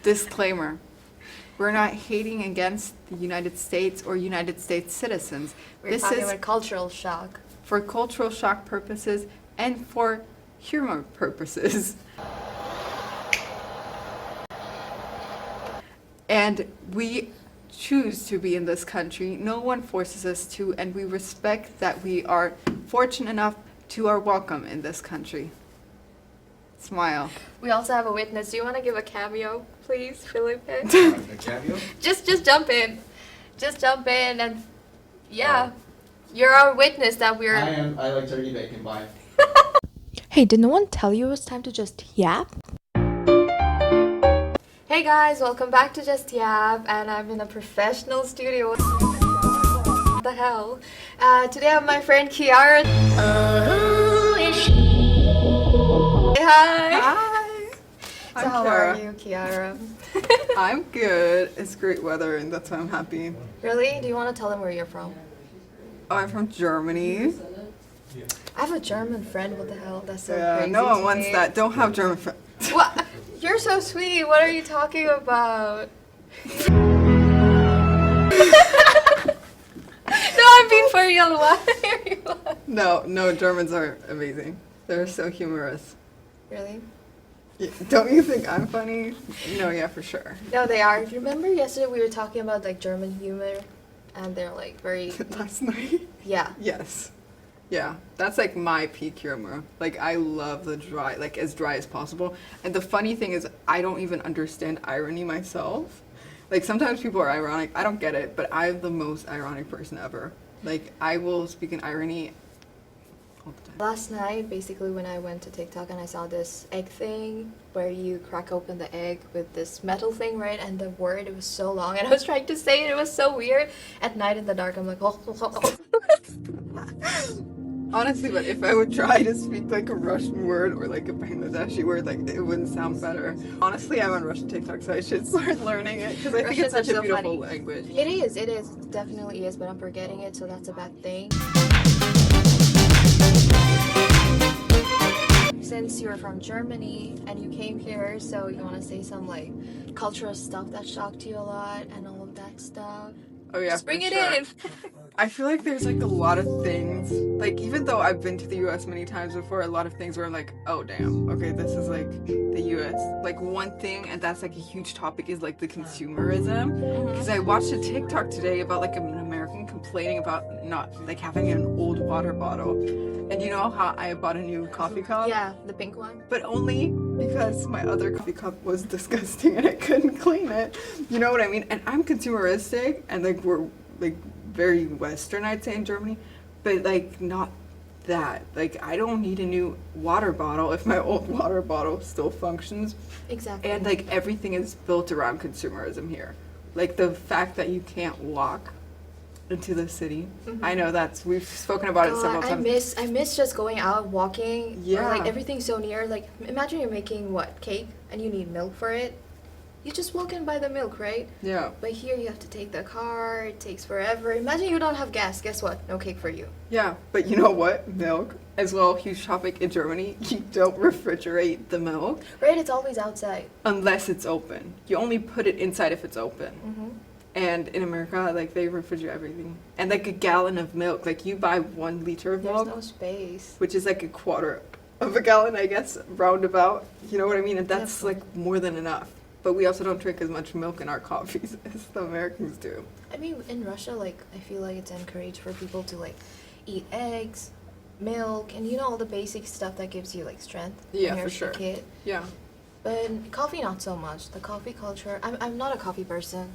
Disclaimer. We're not hating against the United States or United States citizens. We're talking about cultural shock. For cultural shock purposes and for humor purposes. And we choose to be in this country. No one forces us to, and we respect that we are fortunate enough to are welcome in this country. Smile. We also have a witness. Do you want to give a cameo, please, Felipe? A cameo? Just jump in. Just jump in and yeah. You're our witness that we're I like turkey bacon, bye. Hey, did no one tell you it was time to just yap? Hey guys, welcome back to JustYap, and I'm in a professional studio. What the hell? Today I have my friend Chiara. Who is she? Say hi. Hi. So how are you, Chiara? I'm good. It's great weather and that's why I'm happy. Really? Do you want to tell them where you're from? I'm from Germany. I have a German friend. What the hell? That's so Yeah, crazy. no one to wants me. that. Don't have German friends. What? You're so sweet. What are you talking about? No, I'm being for real. Why are you laughing? No, Germans are amazing. They're so humorous. Really? Yeah, don't you think I'm funny? No, yeah, for sure. No, they are. If you remember yesterday, we were talking about like German humor, and they're like very Last night? yeah. Yes. Yeah, that's like my peak humor. Like I love the dry, like as dry as possible. And the funny thing is I don't even understand irony myself. Like sometimes people are ironic. I don't get it, but I'm the most ironic person ever. Like I will speak in irony all the time. Last night, basically, when I went to TikTok and I saw this egg thing where you crack open the egg with this metal thing, right? And the word, it was so long, and I was trying to say it. It was so weird. At night in the dark, I'm like, oh. Honestly, but if I would try to speak like a Russian word or like a Bangladeshi word, like it wouldn't sound better. Honestly, I'm on Russian TikTok, so I should start learning it because I think it's Russians such are a so beautiful funny. language. It is, it definitely is, but I'm forgetting it, so that's a bad thing. Since you're from Germany and you came here, so you want to say some like cultural stuff that shocked you a lot and all of that stuff. Oh yeah, Just bring for it sure. in. I feel like there's like a lot of things, like even though I've been to the US many times before, a lot of things where I'm like, oh damn, okay, this is like the US. Like one thing, and that's like a huge topic, is like the consumerism. Because I watched a TikTok today about like an American complaining about not like having an old water bottle. And you know how I bought a new coffee cup? Yeah, the pink one. But only because my other coffee cup was disgusting and I couldn't clean it. You know what I mean? And I'm consumeristic and like we're like very Western, I'd say, in Germany, but like not that. Like I don't need a new water bottle if my old water bottle still functions. Exactly. And like everything is built around consumerism here. Like the fact that you can't walk into the city. I know we've spoken about it several times. I miss just going out walking. Yeah. Or like everything's so near. Like imagine you're making what, cake, and you need milk for it. You just walk in buy the milk, right? Yeah. But here you have to take the car. It takes forever. Imagine you don't have gas. Guess what? No cake for you. Yeah, but you know what? Milk as well, huge topic in Germany. You don't refrigerate the milk Right? It's always outside. unless it's open. You only put it inside if it's open. Mm-hmm. And in America, like they refrigerate everything. And like a gallon of milk, like you buy 1 liter of There's milk, no space. which is like a quarter of a gallon, I guess, roundabout. You know what I mean? And that's Definitely. like more than enough. But we also don't drink as much milk in our coffees as the Americans do. I mean, in Russia, like I feel like it's encouraged for people to like eat eggs, milk, and you know all the basic stuff that gives you like strength. Yeah, when you're for sure. A kid. Yeah. But coffee, not so much. The coffee culture. I'm not a coffee person.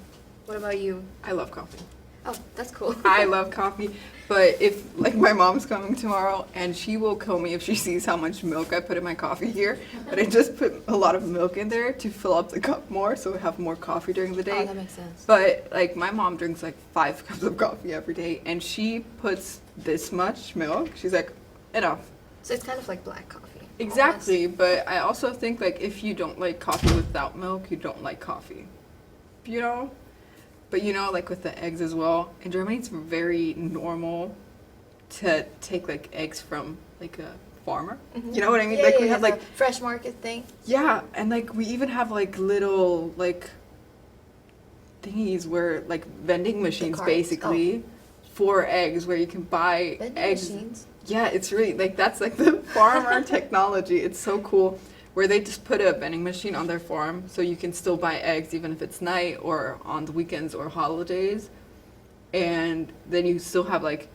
What about you? I love coffee. Oh, that's cool. I love coffee, but if like my mom's coming tomorrow and she will kill me if she sees how much milk I put in my coffee here. But I just put a lot of milk in there to fill up the cup more, so we have more coffee during the day. Oh, that makes sense. But like my mom drinks like 5 cups of coffee every day, and she puts this much milk. She's like, enough. So it's kind of like black coffee. Exactly, but I also think like if you don't like coffee without milk, you don't like coffee. You know? But you know, like with the eggs as well, in Germany it's very normal to take like eggs from like a farmer. Mhm. You know what I mean? Yeah, Like yeah, we yeah, have like the fresh market thing. yeah, and like we even have like little like thingies where like vending machines carts. basically for eggs where you can buy Vending eggs. machines. Yeah, it's really like that's like the farmer technology. It's so cool where they just put a vending machine on their farm so you can still buy eggs even if it's night or on the weekends or holidays. And then you still have like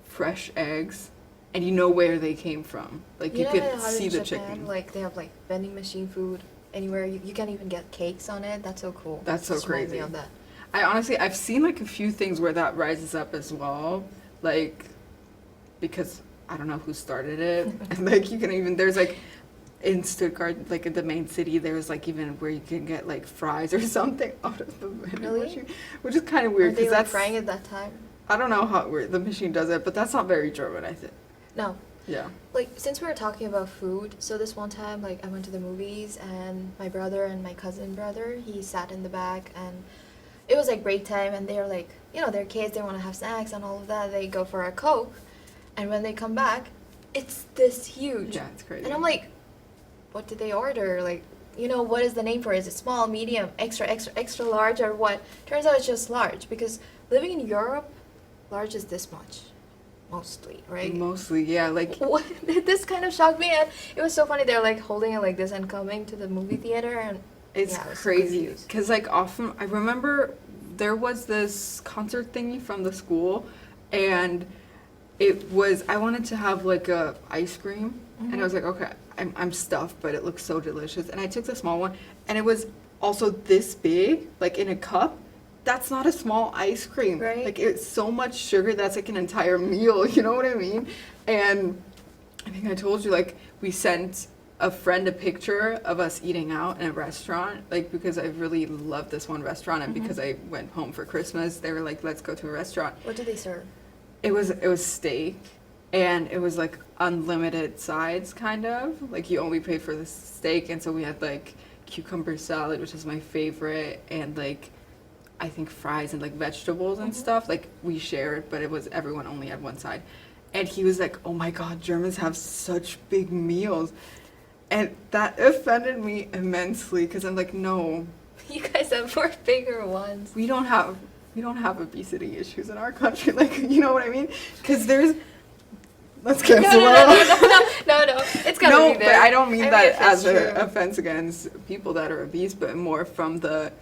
fresh eggs and you know where they came from. Like you know could how see in the Japan, chicken. like they have like vending machine food anywhere. You can even get cakes on it. That's so cool. That's so Just remind crazy. me of that. I've seen like a few things where that rises up as well. Like because I don't know who started it. And like you can even there's like in Stuttgart, like in the main city, there's like even where you can get like fries or something out of the vending Really? machine, which is kind of Are weird they because like that's frying at that time? I don't know how the machine does it, but that's not very German, I think. No. Yeah. Like since we were talking about food, so this one time like I went to the movies and my brother and my cousin brother, he sat in the back and it was like break time and they're like, you know, they're kids, they want to have snacks and all of that. They go for a Coke and when they come back, it's this huge. Yeah, it's crazy. And I'm like, what did they order? Like, you know, what is the name for it? Is it small, medium, extra, extra, extra large, or what? Turns out it's just large because living in Europe, large is this much, mostly, right? Mostly, yeah. Like What? This kind of shocked me, and it was so funny. They're like holding it like this and coming to the movie theater, and it's yeah, I was so crazy confused. because like often I remember there was this concert thingy from the school, and it was I wanted to have like a ice cream, and I was like, okay, I'm stuffed, but it looks so delicious, and I took the small one, and it was also this big, like in a cup. That's not a small ice cream. Right. Like it's so much sugar. That's like an entire meal. You know what I mean? And I think I told you like we sent a friend a picture of us eating out in a restaurant, like because I really love this one restaurant, and because I went home for Christmas, they were like, let's go to a restaurant. What did they serve? It was steak, and it was like unlimited sides, kind of. Like you only paid for the steak, and so we had like cucumber salad, which is my favorite, and like I think fries and like vegetables and stuff. Like we shared, but it was everyone only had one side. And he was like, "Oh my God, Germans have such big meals," and that offended me immensely because I'm like, "No, You guys have more bigger ones. we don't have obesity issues in our country." Like, you know what I mean? Because there's let's No, cancel no, it. no. It's gotta No, be but there. I don't mean that if it's as an true. offense against people that are obese, but more from the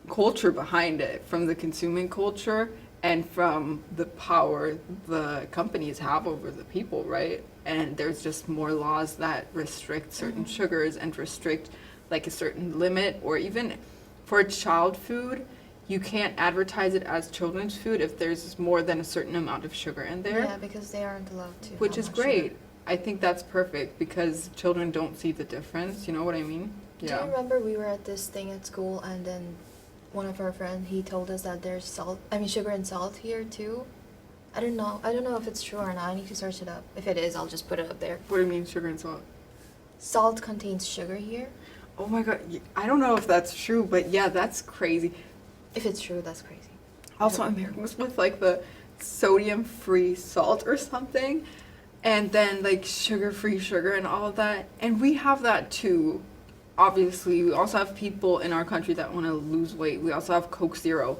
culture behind it, from the consuming culture, and from the power the companies have over the people, right? And there's just more laws that restrict certain sugars and restrict like a certain limit, or even for child food, you can't advertise it as children's food if there's more than a certain amount of sugar in there. Yeah, because they aren't allowed to. Which have is much great. sugar. I think that's perfect because children don't see the difference. You know what I mean? Do you remember we were at this thing at school and then one of our friends, he told us that there's sugar and salt here too? I don't know if it's true or not. I need to search it up. If it is, I'll just put it up there. What do you mean sugar and salt? Salt contains sugar here. Oh my God. I don't know if that's true, but yeah, that's crazy. If it's true, that's crazy. Also, Americans with like the sodium-free salt or something, and then like sugar-free sugar and all of that. And we have that too. Obviously, we also have people in our country that want to lose weight. We also have Coke Zero.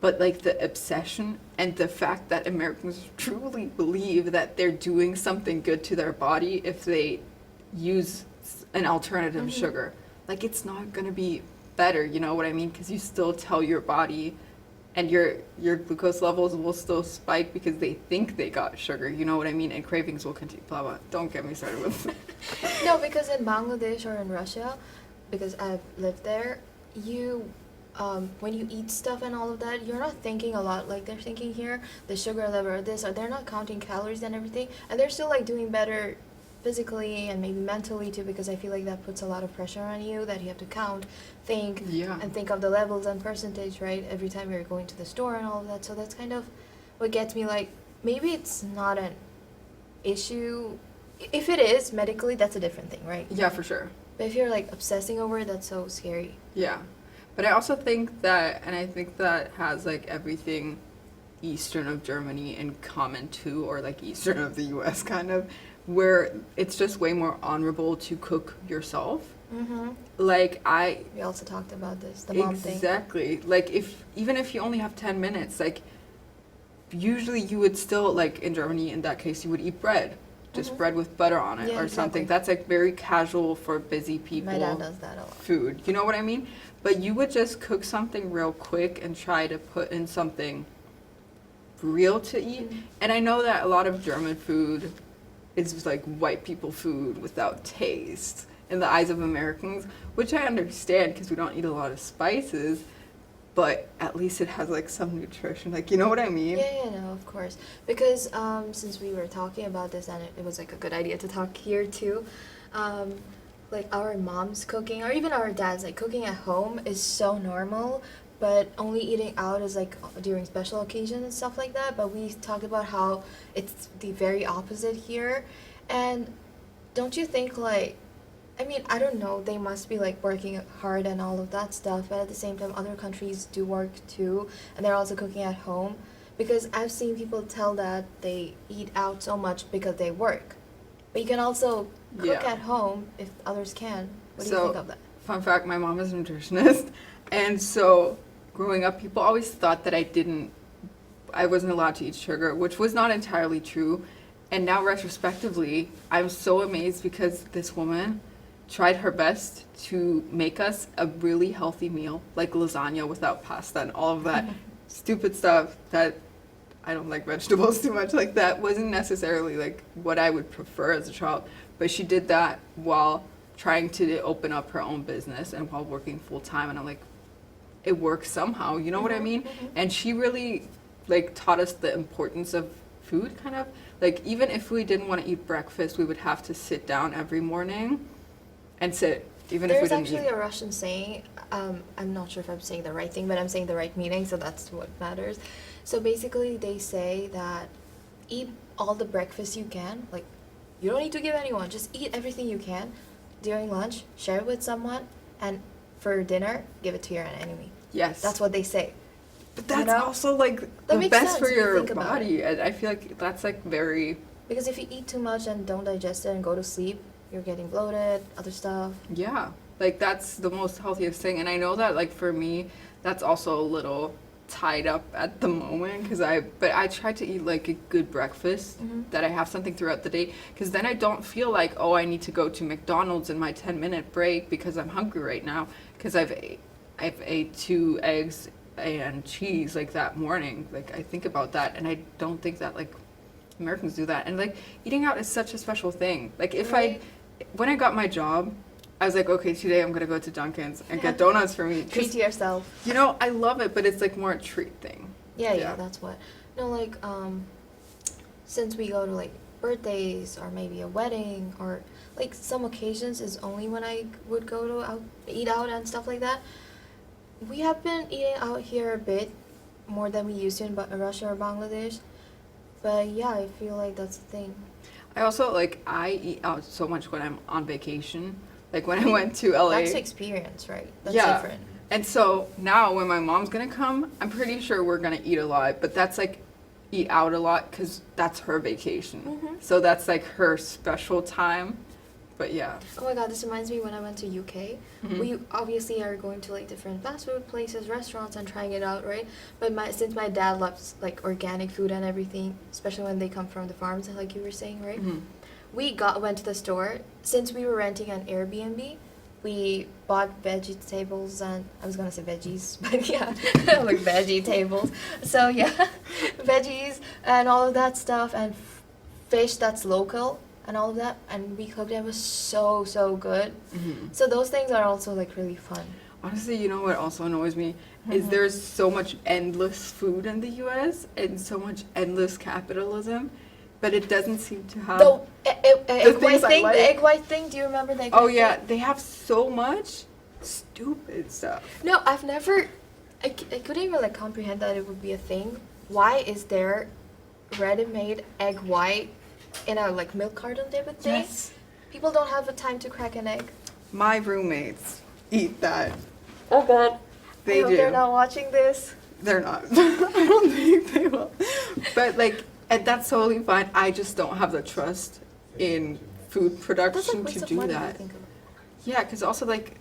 But like the obsession and the fact that Americans truly believe that they're doing something good to their body if they use an alternative sugar. Like it's not going to be better, you know what I mean? Because you still tell your body, and your glucose levels will still spike because they think they got sugar, you know what I mean? And cravings will continue, blah, blah. Don't get me started with No, because in Bangladesh or in Russia, because I've lived there, when you eat stuff and all of that, you're not thinking a lot like they're thinking here, the sugar level or this, or they're not counting calories and everything, and they're still like doing better physically and maybe mentally too, because I feel like that puts a lot of pressure on you, that you have to count, think, Yeah. and think of the levels and percentage, right, every time you're going to the store and all of that. So that's kind of what gets me, like, maybe it's not an issue. If it is medically, that's a different thing, right? Yeah, for sure. But if you're like obsessing over it, that's so scary. Yeah. But I also think that, and I think that has like everything eastern of Germany in common too, or like eastern of the US kind of, where it's just way more honorable to cook yourself. Mm-hmm. Like We also talked about this, the mom thing. exactly. Like even if you only have 10 minutes, like usually you would still, like in Germany in that case, you would eat bread. Just bread with butter on it Yeah, or something. exactly. That's like very casual for busy people. My dad does that a lot. Food. You know what I mean? But you would just cook something real quick and try to put in something real to eat. Mhm. And I know that a lot of German food is like white people food without taste in the eyes of Americans, which I understand because we don't eat a lot of spices, but at least it has like some nutrition. Like, you know what I mean? Yeah, no, of course. Because since we were talking about this, and it was like a good idea to talk here too, like our mom's cooking, or even our dad's, like cooking at home is so normal, but only eating out is like during special occasions and stuff like that. But we talked about how it's the very opposite here. And don't you think, like, I mean, I don't know, they must be like working hard and all of that stuff, but at the same time, other countries do work too, and they're also cooking at home. Because I've seen people tell that they eat out so much because they work. But you can also cook Yeah. at home if others can. What do you So, think of that? fun fact, my mom is a nutritionist. And so growing up, people always thought that I wasn't allowed to eat sugar, which was not entirely true. And now retrospectively, I'm so amazed because this woman tried her best to make us a really healthy meal, like lasagna without pasta and all of that stupid stuff that I don't like vegetables too much. Like that wasn't necessarily like what I would prefer as a child, but she did that while trying to open up her own business and while working full time. And I'm like, it works somehow, you know what I mean? And she really like taught us the importance of food, kind of. Like even if we didn't want to eat breakfast, we would have to sit down every morning and sit, even if we There's didn't actually eat. a Russian saying, I'm not sure if I'm saying the right thing, but I'm saying the right meaning, so that's what matters. So basically, they say that eat all the breakfast you can. Like, you don't need to give anyone, just eat everything you can. During lunch, share it with someone, and for dinner, give it to your enemy. Yes. That's what they say. But that's know? also like That the makes best sense for if you your think about body. And I feel like that's like very, Because if you eat too much and don't digest it and go to sleep, you're getting bloated, other stuff. yeah, like that's the most healthiest thing. And I know that like for me, that's also a little tied up at the moment because but I try to eat like a good breakfast that I have something throughout the day because then I don't feel like, oh, I need to go to McDonald's in my 10-minute break because I'm hungry right now because I've ate 2 eggs and cheese like that morning. Like I think about that and I don't think that like Americans do that. And like eating out is such a special thing. Like Right. when I got my job, I was like, okay, today I'm gonna go to Dunkin's and get donuts for me. 'Cause, Treat yourself. you know, I love it, but it's like more a treat thing. Yeah, that's what. No, like, since we go to like birthdays or maybe a wedding or like some occasions is only when I would go to eat out and stuff like that. We have been eating out here a bit more than we used to in Russia or Bangladesh. But yeah, I feel like that's the thing. I also like I eat out so much when I'm on vacation. Like when I went to LA. That's experience, right? That's yeah. different. And so now when my mom's gonna come, I'm pretty sure we're gonna eat a lot. But that's like eat out a lot because that's her vacation. So that's like her special time. But yeah. Oh my god, this reminds me when I went to UK. We obviously are going to like different fast food places, restaurants, and trying it out, right? But since my dad loves like organic food and everything, especially when they come from the farms, like you were saying, right? We went to the store. Since we were renting an Airbnb, we bought vegetables and I was gonna say veggies, but yeah, like veggie tables. So yeah, veggies and all of that stuff and fish that's local and all of that, and we cooked it. It was so good. So those things are also like really fun. Honestly, you know what also annoys me is there's so much endless food in the U.S. and so much endless capitalism, but it doesn't seem to have. The egg white things I thing. like. The egg white thing. Do you remember the egg Oh white yeah, thing? they have so much stupid stuff. No, I've never. I couldn't even like comprehend that it would be a thing. Why is there ready-made egg white in a like milk carton type of thing? Yes. People don't have the time to crack an egg. My roommates eat that. Oh god. They I hope do. they're not watching this. They're not. I don't think they will. But like, and that's totally fine. I just don't have the trust in food That's production like waste to of do money, I that. think of. Yeah, because also like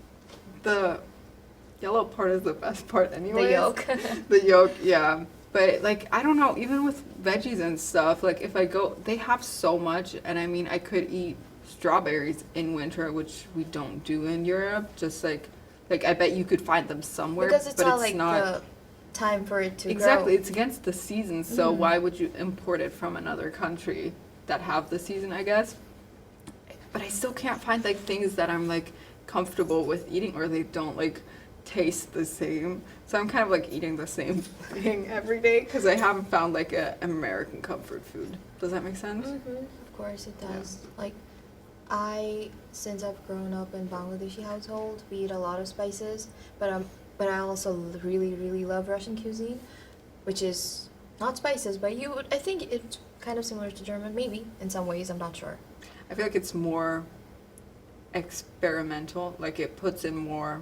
the yellow part is the best part anyway. The yolk. The yolk, yeah. But like I don't know, even with veggies and stuff, like if I go, they have so much, and I mean I could eat strawberries in winter, which we don't do in Europe. Just like I bet you could find them somewhere, Because it's but not it's like not the time for it to exactly. grow. It's against the season, so Mhm. why would you import it from another country that have the season? I guess. But I still can't find like things that I'm like comfortable with eating, or they don't like taste the same. So I'm kind of like eating the same thing every day because I haven't found like a American comfort food. Does that make sense? Of course it Yeah. does. Like, since I've grown up in Bangladeshi household, we eat a lot of spices, but I also really love Russian cuisine, which is not spices, but I think it's kind of similar to German, maybe in some ways. I'm not sure. I feel like it's more experimental. Like it puts in more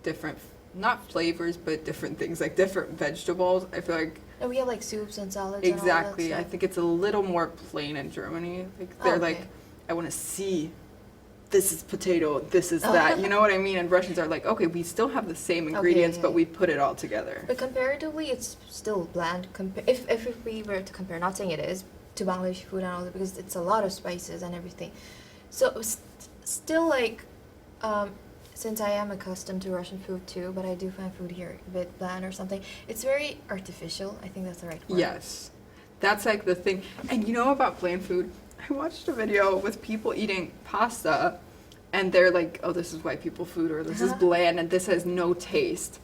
different, not flavors, but different things, like different vegetables. I feel like And we have like soups and salads. exactly. And all I that think it's a little more plain in Germany. Like stuff. they're Oh, like, okay. I want to see. This is potato. This is that. You know what I mean? And Russians are like, okay, we still have the same ingredients, Okay. but we put it all together. But comparatively, it's still bland. If we were to compare, not saying it is, to Bangladeshi food and all that, because it's a lot of spices and everything. So still like, since I am accustomed to Russian food too, but I do find food here a bit bland or something. It's very artificial. I think that's the right word. Yes. That's like the thing. And you know about bland food? I watched a video with people eating pasta and they're like, oh, this is white people food, or this is bland and this has no taste.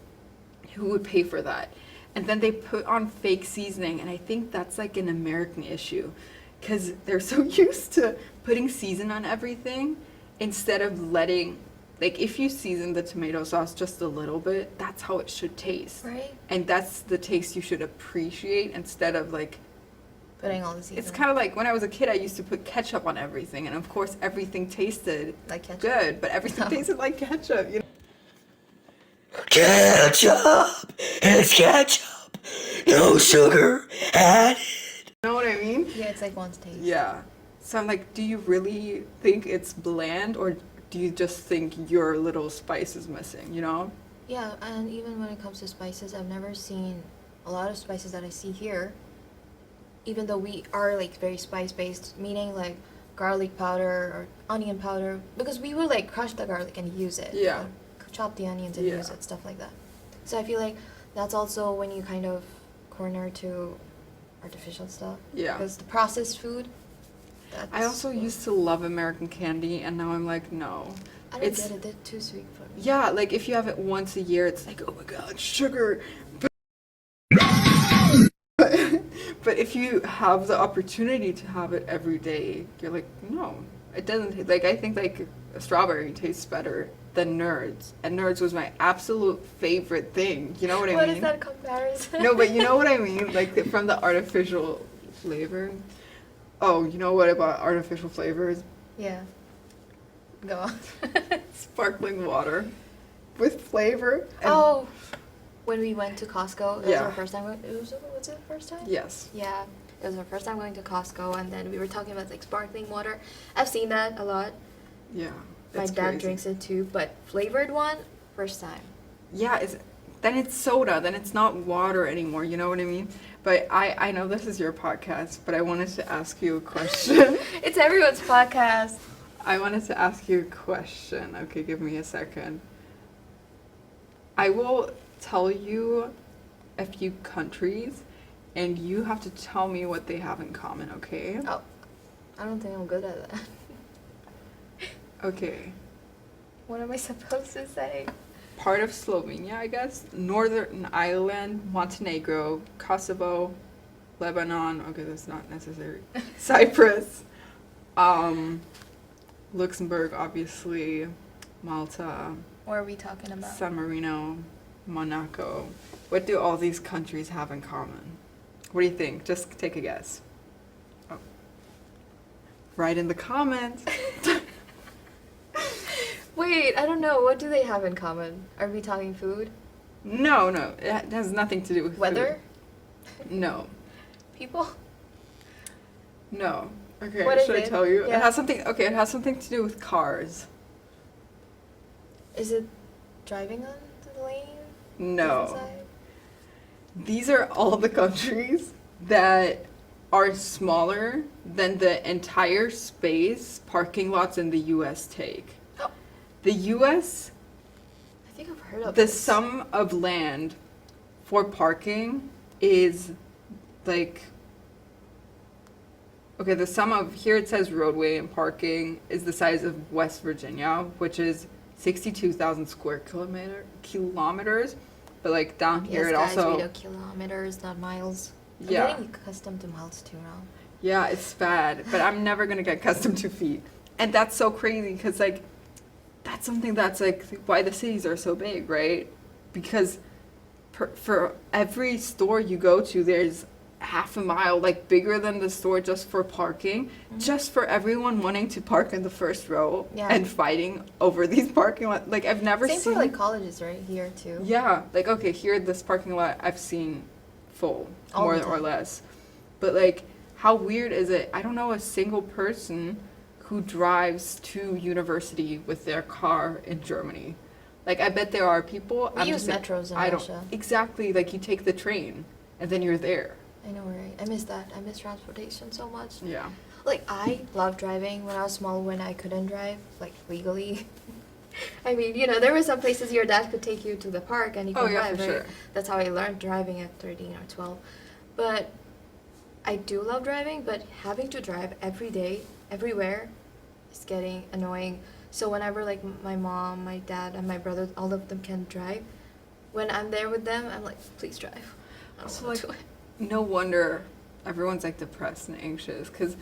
Who would pay for that? And then they put on fake seasoning, and I think that's like an American issue because they're so used to putting season on everything instead of letting, like if you season the tomato sauce just a little bit, that's how it should taste. Right? And that's the taste you should appreciate instead of like, Putting all the seasoning. it's kind of like when I was a kid, I used to put ketchup on everything, and of course everything tasted like ketchup. good, but everything tasted like ketchup, you know? Ketchup! It's ketchup! No sugar added! You know what I mean? Yeah, it's like one's taste. Yeah. So I'm like, do you really think it's bland, or do you just think your little spice is missing, you know? Yeah, and even when it comes to spices, I've never seen a lot of spices that I see here. Even though we are like very spice based, meaning like garlic powder or onion powder, because we will like crush the garlic and use it. Yeah. Or chop the onions and Yeah. use it, stuff like that. So I feel like that's also when you kind of corner to artificial stuff. Yeah. Because the processed food. That's I also used to love American candy, and now I'm like, no. I don't it's- get it. They're too sweet for me. Yeah, like if you have it once a year, it's like, oh my god, sugar. But if you have the opportunity to have it every day, you're like, no, it doesn't. Like I think like a strawberry tastes better than Nerds, and Nerds was my absolute favorite thing. You know what I What mean? is that comparison? No, but you know what I mean, like from the artificial flavor. Oh, you know what about artificial flavors? Yeah. Go on. Sparkling water with flavor. And Oh, when we went to Costco, it was Yeah. our first time. Was it the first time? Yes. Yeah, it was our first time going to Costco, and then we were talking about like sparkling water. I've seen that a lot. Yeah. My it's dad crazy. drinks it too, but flavored one, first time. Yeah, then it's soda, then it's not water anymore, you know what I mean? But I know this is your podcast, but I wanted to ask you a question. It's everyone's podcast. I wanted to ask you a question. Okay, give me a second. I will tell you a few countries, and you have to tell me what they have in common, okay? Oh, I don't think I'm good at that. Okay. What am I supposed to say? Part of Slovenia, I guess. Northern Ireland, Montenegro, Kosovo, Lebanon. Okay, that's not necessary. Cyprus, Luxembourg, obviously, Malta, What are we talking about? San Marino, Monaco. What do all these countries have in common? What do you think? Just take a guess. Oh. Write in the comments. Wait, I don't know. What do they have in common? Are we talking food? No, it has nothing to do with Weather? food. No, People? no. Okay, What is should I it? tell you? Yeah. It has something. Okay, it has something to do with cars. Is it driving on the lane? No. Different side? These are all the countries that are smaller than the entire space parking lots in the US take. Oh, The US, I think I've heard of the this. sum of land for parking is like, okay, the sum of, here it says roadway and parking is the size of West Virginia, which is 62,000 square kilometers. But like down here Yes, it guys, also, we do kilometers, not miles. I'm yeah. getting accustomed to miles too now. Yeah, it's bad, but I'm never gonna get accustomed to feet. And that's so crazy because, like, that's something that's like why the cities are so big, right? Because for every store you go to, there's half a mile, like bigger than the store just for parking, just for everyone wanting to park in the first row Yeah. and fighting over these parking lots. Like, I've never Same seen. for like colleges right here too. Yeah, like okay, here this parking lot I've seen full, All more the or time. less. But like, how weird is it? I don't know a single person who drives to university with their car in Germany. Like, I bet there are people. We use metros in I don't Russia. exactly like you take the train and then you're there. I know, right? I miss that. I miss transportation so much. Yeah. Like, I loved driving when I was small when I couldn't drive, like, legally. I mean, you know, there were some places your dad could take you to the park and you Oh, could yeah, drive, for right? sure. That's how I learned driving at 13 or 12. But I do love driving, but having to drive every day, everywhere, is getting annoying. So whenever, like, my mom, my dad, and my brother, all of them can drive, when I'm there with them, I'm like, please drive. I don't So, want like, to. no wonder everyone's like depressed and anxious because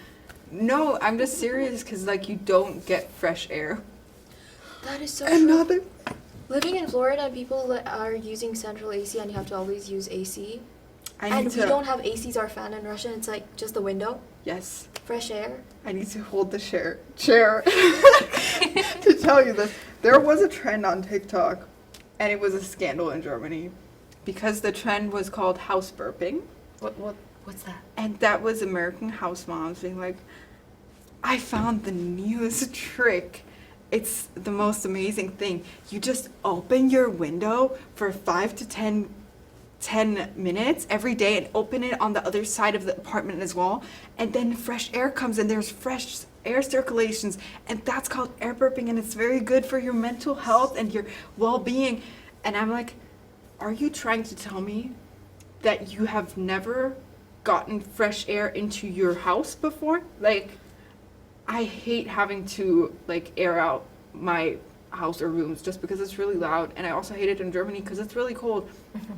no, I'm just serious because like you don't get fresh air. That is so true. Another. Living in Florida, people that are using central AC and you have to always use AC. I need And to. we don't have ACs or fan in Russia. It's like just the window, Yes. fresh air. I need to hold the chair to tell you this. There was a trend on TikTok, and it was a scandal in Germany, because the trend was called house burping, What's that? and that was American house moms being like, "I found the newest trick. It's the most amazing thing. You just open your window for 5 to 10 minutes every day and open it on the other side of the apartment as well. And then fresh air comes in. There's fresh air circulations. And that's called air burping. And it's very good for your mental health and your well-being." And I'm like, are you trying to tell me that you have never gotten fresh air into your house before? Like, I hate having to like air out my house or rooms just because it's really loud, and I also hate it in Germany because it's really cold.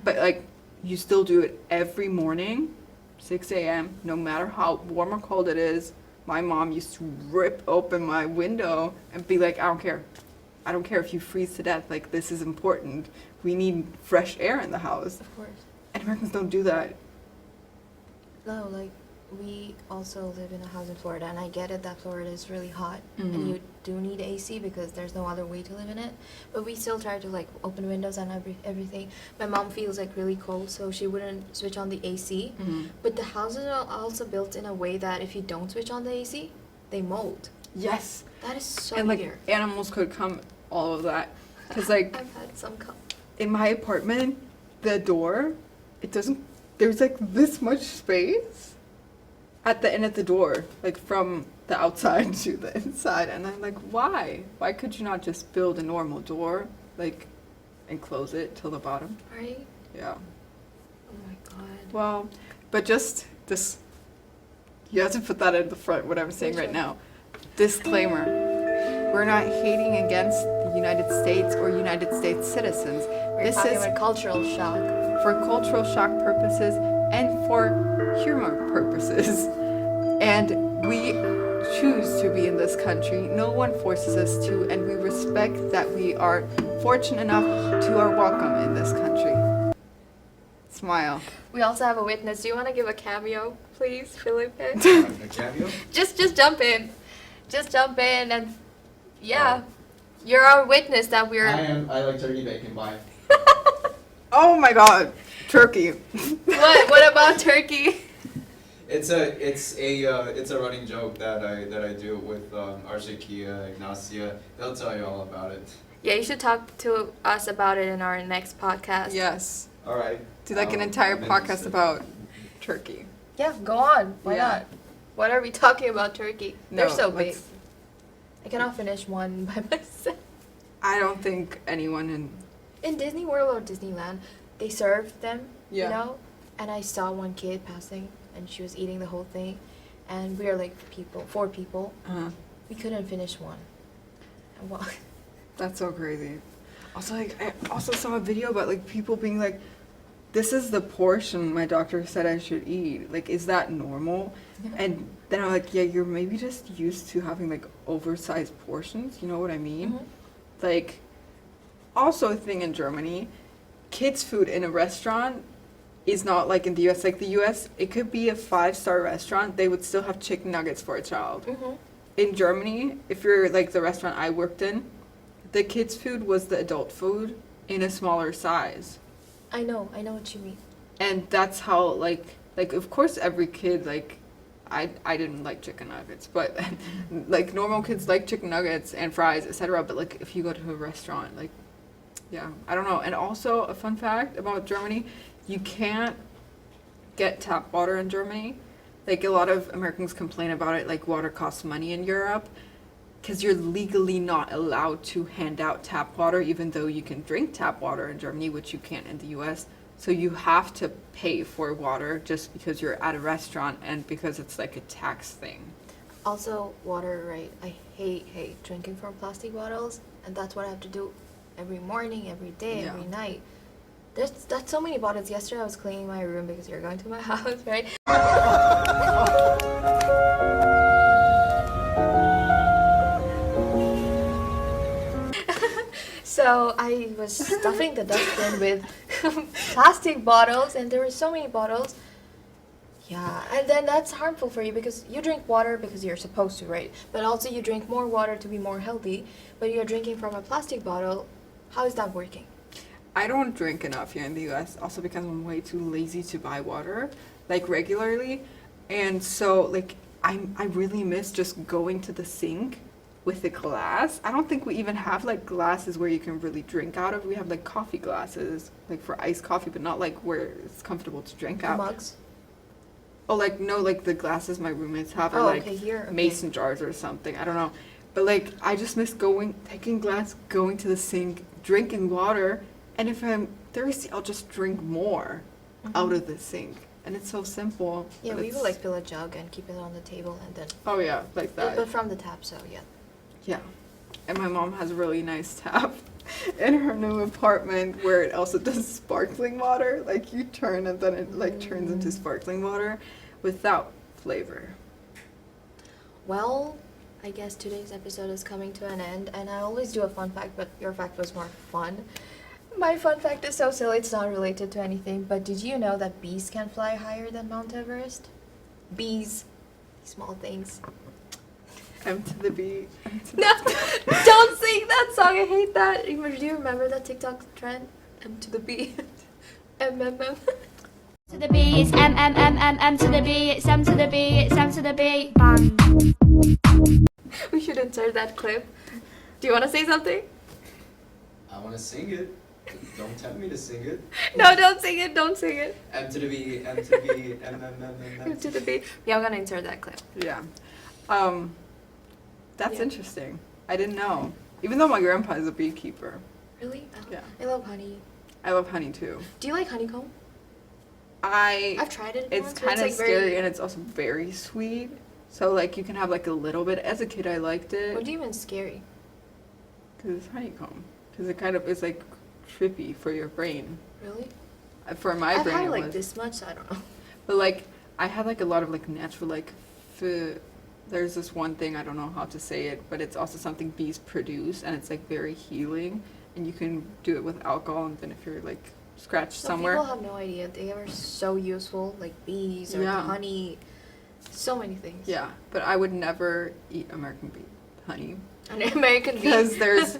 But like, you still do it every morning, 6 a.m. No matter how warm or cold it is. My mom used to rip open my window and be like, "I don't care. I don't care if you freeze to death. Like, this is important. We need fresh air in the house." Of course. And Americans don't do that. No, like, we also live in a house in Florida, and I get it that Florida is really hot, Mhm. and you do need AC because there's no other way to live in it. But we still try to, like, open windows and everything. My mom feels, like, really cold, so she wouldn't switch on the AC. Mhm. But the houses are also built in a way that if you don't switch on the AC, they mold. Yes. That is so And like, weird. animals could come, all of that. Because like, I've had some come. in my apartment, the door, it doesn't, there's like this much space at the end of the door, like from the outside to the inside. And I'm like, why? Why could you not just build a normal door, like, and close it till the bottom? Right? Yeah. Oh my god. Well, but just this, you have to put that in the front, what I'm saying For right sure. now. Disclaimer. We're not hating against the United States or United States citizens. We're This talking is about cultural shock. for cultural shock purposes and for humor purposes. And we choose to be in this country. No one forces us to, and we respect that we are fortunate enough to are welcome in this country. Smile. We also have a witness. Do you want to give a cameo, please, Felipe? A cameo? just jump in. Just jump in and yeah. You're our witness that we're I like turkey bacon. Bye. Oh my god, turkey. What about turkey? It's a running joke that I do with Arshia, Ignacia. They'll tell you all about it. Yeah, you should talk to us about it in our next podcast. Yes. All right. Do like an entire I'm podcast interested. about Turkey. Yeah, go on. Why Yeah. not? What are we talking about Turkey? They're No, so big. let's- I cannot finish one by myself. I don't think anyone In Disney World or Disneyland, they serve them, Yeah. you know? And I saw one kid passing, and she was eating the whole thing. And we were like four people. We couldn't finish one. And well, That's so crazy. Also, like, I also saw a video about like people being like, "This is the portion my doctor said I should eat. Like, is that normal?" And then I'm like, "Yeah, you're maybe just used to having like oversized portions. You know what I mean?" Mhm. Like, also a thing in Germany, kids' food in a restaurant is not like in the U.S. Like the U.S., it could be a 5-star restaurant. They would still have chicken nuggets for a child. In Germany, if you're like the restaurant I worked in, the kids' food was the adult food in a smaller size. I know what you mean. And that's how like of course every kid like I didn't like chicken nuggets, but like normal kids like chicken nuggets and fries, etc. But like if you go to a restaurant, like yeah, I don't know. And also a fun fact about Germany, you can't get tap water in Germany. Like a lot of Americans complain about it, like water costs money in Europe, because you're legally not allowed to hand out tap water, even though you can drink tap water in Germany, which you can't in the US. So you have to pay for water just because you're at a restaurant and because it's like a tax thing. Also, water, right? I hate drinking from plastic bottles, and that's what I have to do every morning, every day, Yeah. every night. That's so many bottles. Yesterday I was cleaning my room because you're going to my house, right? So I was stuffing the dustbin with plastic bottles, and there were so many bottles. Yeah, and then that's harmful for you because you drink water because you're supposed to, right? But also you drink more water to be more healthy, but you're drinking from a plastic bottle. How is that working? I don't drink enough here in the US, also because I'm way too lazy to buy water, like regularly. And so like I really miss just going to the sink with a glass. I don't think we even have like glasses where you can really drink out of. We have like coffee glasses, like for iced coffee, but not like where it's comfortable to drink out. Mugs? Oh, like no, like the glasses my roommates have are Oh, like okay, here, okay. mason jars or something. I don't know. But like I just miss taking glass, going to the sink, drinking water, and if I'm thirsty, I'll just drink more out of the sink. And it's so simple. Yeah, but we it's- would like fill a jug and keep it on the table and then. Oh yeah, like that. But from the tap, so yeah. Yeah. And my mom has a really nice tap in her new apartment where it also does sparkling water. Like you turn and then it like turns into sparkling water without flavor. Well, I guess today's episode is coming to an end, and I always do a fun fact, but your fact was more fun. My fun fact is so silly, it's not related to anything, but did you know that bees can fly higher than Mount Everest? Bees. Small things. M to the B. No, don't sing that song, I hate that. Do you remember that TikTok trend? M to the B. M. To the B, it's M to the B, it's M to the B, it's M to the B. Bang. We should insert that clip. Do you want to say something? I want to sing it. Don't tempt me to sing it. No, don't sing it, don't sing it. M to the B, M to the B, M. M to the B. Yeah, I'm gonna insert that clip. Yeah. That's Yeah. interesting. I didn't know. Even though my grandpa is a beekeeper. Really? Oh, Yeah. I love honey. I love honey too. Do you like honeycomb? I've tried it It's once, but kind of like scary and it's also very sweet. So like you can have like a little bit. As a kid, I liked it What do you mean scary? because it's honeycomb. Because it kind of is like trippy for your brain. Really? For my I've brain, had it like was. this much, so I don't know. But like I had like a lot of like natural like there's this one thing I don't know how to say it, but it's also something bees produce and it's like very healing and you can do it with alcohol and then if you're like scratched Some somewhere. people have no idea. They are so useful, like bees or Yeah. honey. So many things. Yeah, but I would never eat American bee honey An American bee. because there's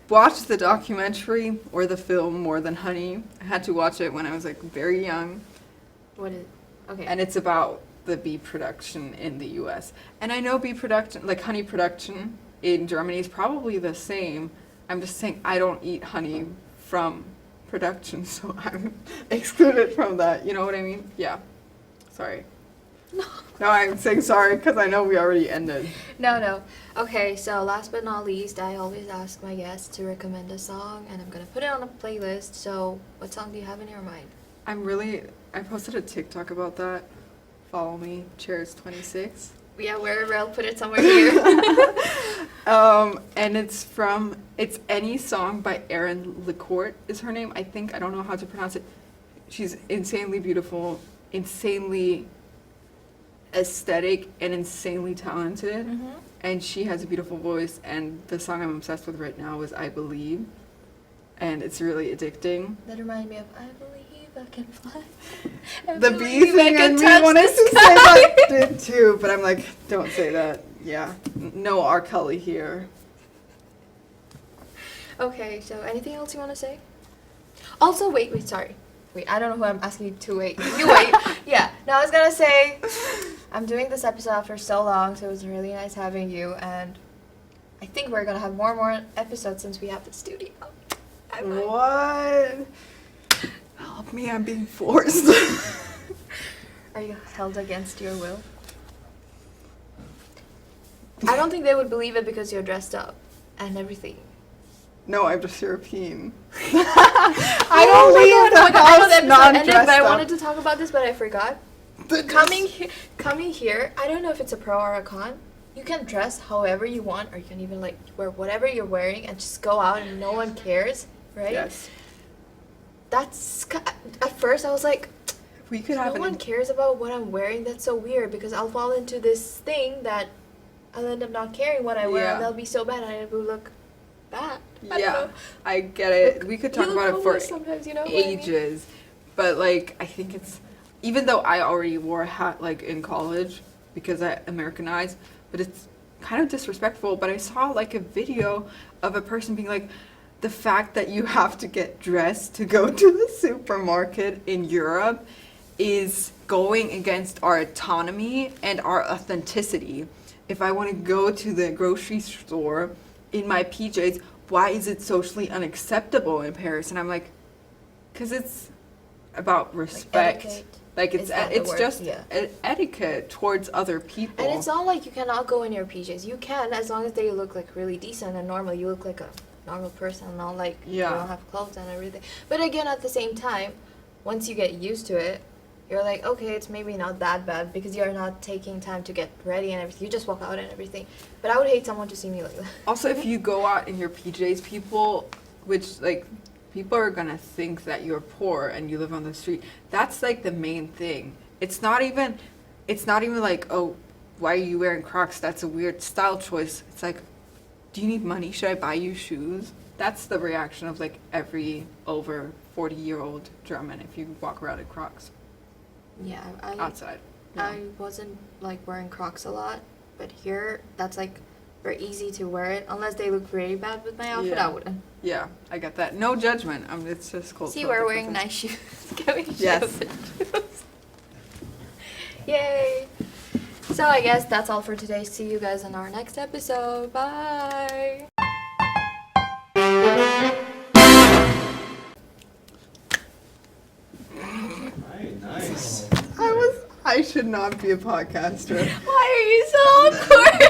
watch the documentary or the film More Than Honey. I had to watch it when I was like very young. What is? Okay. And it's about the bee production in the US. And I know bee production, like honey production in Germany is probably the same. I'm just saying I don't eat honey from production, so I'm excluded from that. You know what I mean? Yeah. Sorry. No, I'm saying sorry because I know we already ended. No. Okay, so last but not least, I always ask my guests to recommend a song, and I'm gonna put it on a playlist. So, what song do you have in your mind? I posted a TikTok about that. Follow me, Cheers26. Yeah, wherever, I'll put it somewhere here. And it's Any Song by Erin Lecourt is her name. I don't know how to pronounce it. She's insanely beautiful, insanely aesthetic, and insanely talented. Mm-hmm. And she has a beautiful voice, and the song I'm obsessed with right now is I Believe. And it's really addicting. That reminded me of I Believe I Can Fly. I The believe bee thing I and can me touch wanted the to say sky. that did too, but I'm like, don't say that. Yeah. No R. Kelly here. Okay, so anything else you want to say? Also, wait, sorry. Wait, I don't know who I'm asking you to wait. You wait. Yeah, no, I was gonna say, I'm doing this episode after so long, so it was really nice having you, and I think we're gonna have more and more episodes since we have the studio. What? Help me, I'm being forced. Are you held against your will? I don't think they would believe it because you're dressed up and everything. No, I'm just European. I don't leave the I know the house episode not ended, dressed but I up. wanted to talk about this, but I forgot. Coming here, I don't know if it's a pro or a con. You can dress however you want, or you can even like wear whatever you're wearing and just go out and no one cares, right? Yes. At first I was like, We could have no one cares about what I'm wearing. That's so weird because I'll fall into this thing that I'll end up not caring what I wear, Yeah. and that'll be so bad, and it will look bad. I don't Yeah, know. I get it. Look, We could you talk look about it for homeless sometimes, you know what I mean? ages. But like I think it's even though I already wore a hat like in college because I Americanized, but it's kind of disrespectful. But I saw like a video of a person being like, the fact that you have to get dressed to go to the supermarket in Europe is going against our autonomy and our authenticity. If I want to go to the grocery store in my PJs, why is it socially unacceptable in Paris? And I'm like, because it's about respect. etiquette. Like Is that the it's word? just Yeah. etiquette towards other people. And it's not like you cannot go in your PJs. You can, as long as they look like really decent and normal. You look like a normal person, not like Yeah. you don't have clothes and everything. But again, at the same time, once you get used to it, you're like, okay, it's maybe not that bad because you're not taking time to get ready and everything. You just walk out and everything. But I would hate someone to see me like that. Also, if you go out in your PJs, people are gonna think that you're poor and you live on the street. That's like the main thing. It's not even like, oh, why are you wearing Crocs? That's a weird style choice. It's like, do you need money? Should I buy you shoes? That's the reaction of like every over 40-year-old German if you walk around in Crocs Yeah, outside. Yeah. I wasn't like wearing Crocs a lot, but here that's like very easy to wear it unless they look really bad with my outfit. Yeah. I wouldn't. Yeah, I get that. No judgment. It's just cool. See, we're wearing nice shoes. Can we show Yes. the shoes? Yay! So I guess that's all for today. See you guys in our next episode. Bye. Alright, nice. I should not be a podcaster. Why are you so awkward?